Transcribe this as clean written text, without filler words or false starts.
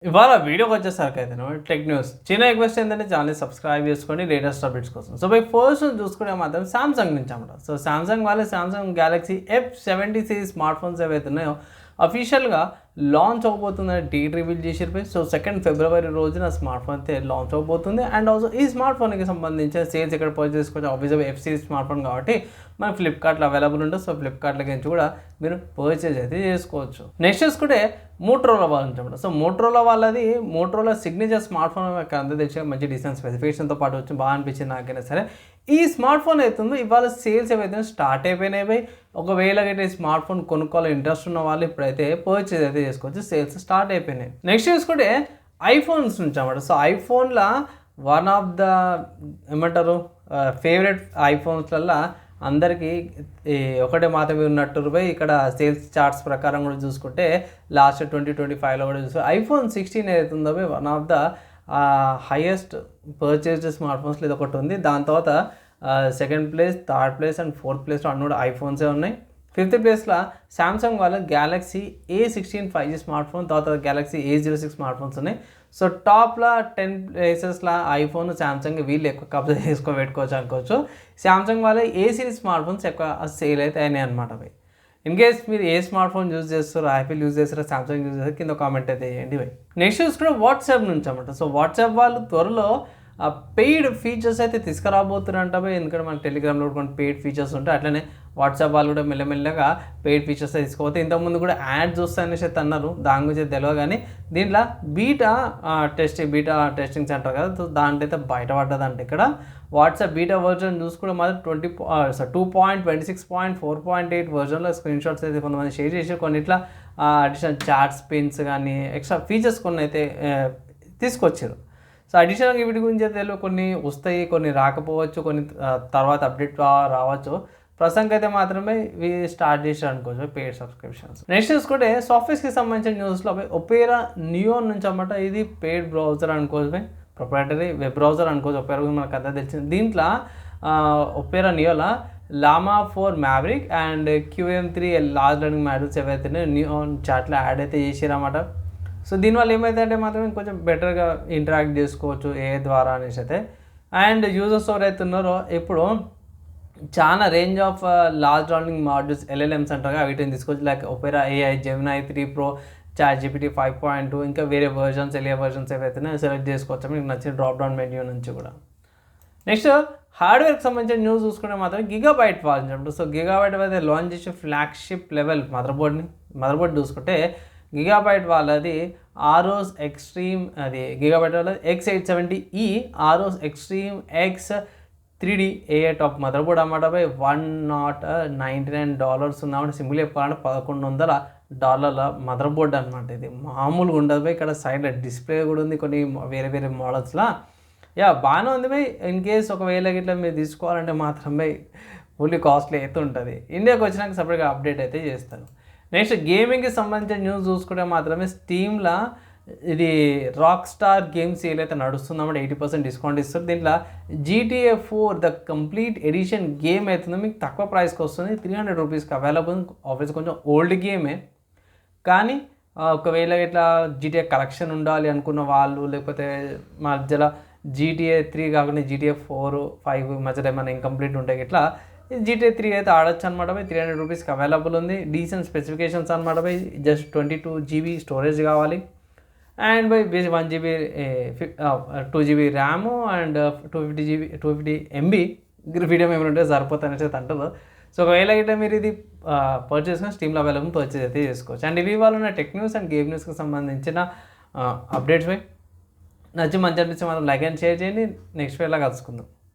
ఇవాళ వీడియోకి వచ్చేసరికి అయితే టెక్ న్యూస్ చిన్న రిక్వెస్ట్ ఏంటంటే ఛానల్ సబ్స్క్రైబ్ చేసుకొని లేటెస్ట్ అప్డేట్స్ కోసం. సో బై ఫస్ట్ చూసుకుంటే మాత్రం సామ్సంగ్ నుంచి అన్నమాట. సో సామ్సంగ్ వాళ్ళే Samsung Galaxy F70 series smart phones ఏవైతే ఉన్నాయో అఫీషియల్గా లాంచ్ అవబోతుందని డేట్ రివీల్ చేసిపోయి. సో 2 ఫిబ్రవరి రోజున స్మార్ట్ ఫోన్ అయితే లాంచ్ అవబోతుంది. అండ్ ఆల్సో ఈ స్మార్ట్ ఫోన్కి సంబంధించిన సేల్స్ ఇక్కడ పర్చేస్ చేసుకోవచ్చు. ఆబ్వియస్గా F సిరీస్ స్మార్ట్ ఫోన్ కాబట్టి మన ఫ్లిప్కార్ట్లో అవైలబుల్ ఉంటుంది. సో ఫ్లిప్కార్ట్లోకి నుంచి కూడా మీరు పర్చేజ్ అయితే చేసుకోవచ్చు. నెక్స్ట్ చూసుకుంటే మోటరోలా వాళ్ళ నుంచి అన్నమాట. సో మోటరోలా వాళ్ళది మోటరోలా సిగ్నేచర్ స్మార్ట్ ఫోన్ అందరూ తెచ్చిన మంచి డిజైన్ స్పెసిఫికేషన్తో పాటు వచ్చి బాగా అనిపించింది నాకైనా సరే. ఈ స్మార్ట్ ఫోన్ అవుతుందో ఇవాళ సేల్స్ ఏవైతే స్టార్ట్ అయిపోయినాయి. ఒకవేళ అయితే ఈ స్మార్ట్ ఫోన్ కొనుక్కోవాలి ఇంట్రెస్ట్ ఉన్న వాళ్ళు ఇప్పుడైతే పర్చేజ్ అయితే చేసుకోవచ్చు. సేల్స్ స్టార్ట్ అయిపోయినాయి. నెక్స్ట్ చూసుకుంటే ఐఫోన్స్ నుంచి అన్నమాట. సో ఐఫోన్లో వన్ ఆఫ్ ద ఏమంటారు ఫేవరెట్ ఐఫోన్స్లల్లో అందరికీ ఒకటే మాత్రమే ఉన్నట్టు పోయి ఇక్కడ సేల్స్ చార్ట్స్ ప్రకారం కూడా చూసుకుంటే లాస్ట్ 2025లో కూడా చూస్తే iPhone 16 ఏదైతే ఉందో one of the highest purchased smart ఫోన్స్లో ఇది ఒకటి ఉంది. దాని తర్వాత second place, third place and fourth ప్లేస్లో అన్నీ కూడా ఐఫోన్సే ఉన్నాయి. ఫిఫ్త్ ప్లేస్లో సామ్సంగ్ వాళ్ళ Galaxy A16 5G smart phone, తర్వాత గ్యాలక్సీ A06 స్మార్ట్ ఫోన్స్ ఉన్నాయి. సో టాప్లో 10 ప్లేసెస్లో ఐఫోన్, సామ్సంగ్ వీళ్ళు ఎక్కువ కబ్జా పెట్టుకోవచ్చు అనుకోవచ్చు. సామ్సంగ్ వాళ్ళ ఏ సిరీస్ స్మార్ట్ ఫోన్స్ ఎక్కువ సేల్ అయితే అయినాయి అనమాట. అవి ఇన్ కేస్ మీరు ఏ స్మార్ట్ ఫోన్ యూజ్ చేస్తారో, యాపిల్ యూజ్ చేస్తారో, సామ్సంగ్ యూజ్ చేస్తారో కింద కామెంట్ అయితే చేయండి. నెక్స్ట్ చూసుకుంటే వాట్సాప్ నుంచి అన్నమాట. సో వాట్సాప్ వాళ్ళు త్వరలో పెయిడ్ ఫీచర్స్ అయితే తీసుకురాబోతున్నారంట. ఎందుకంటే మన టెలిగ్రామ్లో కూడా కొన్ని పెయిడ్ ఫీచర్స్ ఉంటాయి. అట్లనే వాట్సాప్ వాళ్ళు కూడా మెల్లమెల్లగా పెయిడ్ ఫీచర్స్ తీసుకోపోతే ఇంతకుముందు కూడా యాడ్స్ వస్తాయనేసి అయితే అన్నారు. దాని గురించి తెలియదు కానీ దీంట్లో బీటా టెస్టింగ్ సెంటర్ కదా, సో దాంట్లో అయితే బయటపడ్డదంటే ఇక్కడ వాట్సాప్ బీటా వర్జన్ చూసుకుంటే మాత్రం 2.26.4.8 వర్జన్లో స్క్రీన్ షాట్స్ అయితే కొంతమంది షేర్ చేసి కొన్ని ఇట్లా అడిషనల్ చాట్స్, పిన్స్ కానీ ఎక్స్ట్రా ఫీచర్స్ కొన్ని అయితే తీసుకొచ్చారు. సో అడిషనల్గా వీటి గురించి అయితే కొన్ని వస్తాయి, కొన్ని రాకపోవచ్చు, కొన్ని తర్వాత అప్డేట్ రావచ్చు. ప్రస్తుతానికి అయితే మాత్రమే ఇవి స్టార్ట్ చేశారు అనుకోవచ్చు పెయిడ్ సబ్స్క్రిప్షన్స్. నెక్స్ట్ చూసుకుంటే సాఫ్ట్వేర్స్కి సంబంధించిన న్యూస్లో ఒపేరా నియో నుంచి అన్నమాట. ఇది పెయిడ్ బ్రౌజర్ అనుకోవచ్చు, ప్రొప్రైటరీ వెబ్ బ్రౌజర్ అనుకోవచ్చు. ఒపేరా గురించి మనకు అంతా తెలిసింది. దీంట్లో ఒపేరా నియోలో Llama 4 Maverick and QM3 large learning models ఏవైతే నియో చాట్లో యాడ్ అయితే చేసారన్నమాట. సో దీనివల్ల ఏమైందంటే మాత్రం కొంచెం బెటర్గా ఇంటరాక్ట్ చేసుకోవచ్చు ఏ ద్వారా అనేసి అయితే. అండ్ యూజర్స్ ఎవరైతే ఉన్నారో ఇప్పుడు చాలా range of large learning models LLMs అంటారుగా వీటిని తీసుకోవచ్చు. Like Opera AI, Gemini 3 Pro, ChatGPT 5.2 ఇంకా వేరే వర్జన్స్ LA వర్జన్స్ ఏవైతే సెలెక్ట్ చేసుకోవచ్చు మీకు నచ్చిన డ్రాప్ డౌన్ మెన్యూ నుంచి కూడా. నెక్స్ట్ హార్డ్వేర్కి సంబంధించిన న్యూస్ చూసుకుంటే మాత్రం గిగాబైట్ వాచించినప్పుడు. సో గిగాబైట్ అయితే లాంచ్ చేసే ఫ్లాగ్షిప్ లెవెల్ మదర్బోర్డ్ చూసుకుంటే గిగాబైట్ వాళ్ళది ఆరోస్ ఎక్స్ట్రీమ్, అది గిగాబైట్ వాళ్ళది X870E Aorus extreme X 3D AI top motherboard అన్నమాట. $199 ఉందన్నమాట. సింపుల్ చెప్పాలంటే $1,100 మదర్బోర్డ్ అనమాట. ఇది మామూలుగా ఉండదు. ఇక్కడ సైడ్లో డిస్ప్లే కూడా ఉంది కొన్ని వేరే వేరే మోడల్స్లో. బాగానే ఉంది బై. ఇన్ కేస్ ఒకవేళ ఇట్లా మీరు తీసుకోవాలంటే మాత్రం బై ఫుల్లీ కాస్ట్లీ అయితే ఉంటుంది. ఇండియాకి వచ్చినాక సపరేట్గా అప్డేట్ అయితే చేస్తారు. నెక్స్ట్ గేమింగ్కి సంబంధించిన న్యూస్ చూసుకుంటే మాత్రమే స్టీమ్లో ఇది రాక్ స్టార్ గేమ్ సేల్ అయితే నడుస్తుందన్నమాట. 80% డిస్కౌంట్ ఇస్తారు. దీంట్లో GTA 4 the complete edition game అవుతుందో మీకు తక్కువ ప్రైస్కి వస్తుంది. 300 రూపీస్కి అవైలబుల్. ఆబ్వియస్గా కొంచెం ఓల్డ్ గేమే కానీ ఒకవేళ ఇట్లా GTA కలెక్షన్ ఉండాలి అనుకున్న వాళ్ళు, లేకపోతే మధ్యలో GTA 3 కాకుండా GTA 4, 5 మధ్యలో ఏమైనా ఇంకంప్లీట్ ఉంటాయి ఇట్లా GTA 3 అయితే ఆడొచ్చు అనమాట. 300 రూపీస్కి అవైలబుల్ ఉంది. డీసెంట్ స్పెసిఫికేషన్స్ అనమాట. జస్ట్ 22 GB స్టోరేజ్ కావాలి and 1GB 2GB RAM and 250 MB video memory ఉంటే సరిపోతుంది అనేసి అంటారు. సో ఒకవేళ గిట్ట మీరు ఇది పర్చేస్ చేసుకుని స్టీమ్లో అవైలబుల్ పర్చేస్ అయితే చేసుకోవచ్చు. అండ్ ఇవి వాళ్ళు ఉన్న టెక్ న్యూస్ అండ్ గేమ్ న్యూస్కి సంబంధించిన అప్డేట్స్ నచ్చి మంచి అనిపించి మాత్రం లైక్ అండ్ షేర్ చేయండి. నెక్స్ట్ వీడియోలో కలుసుకుందాం.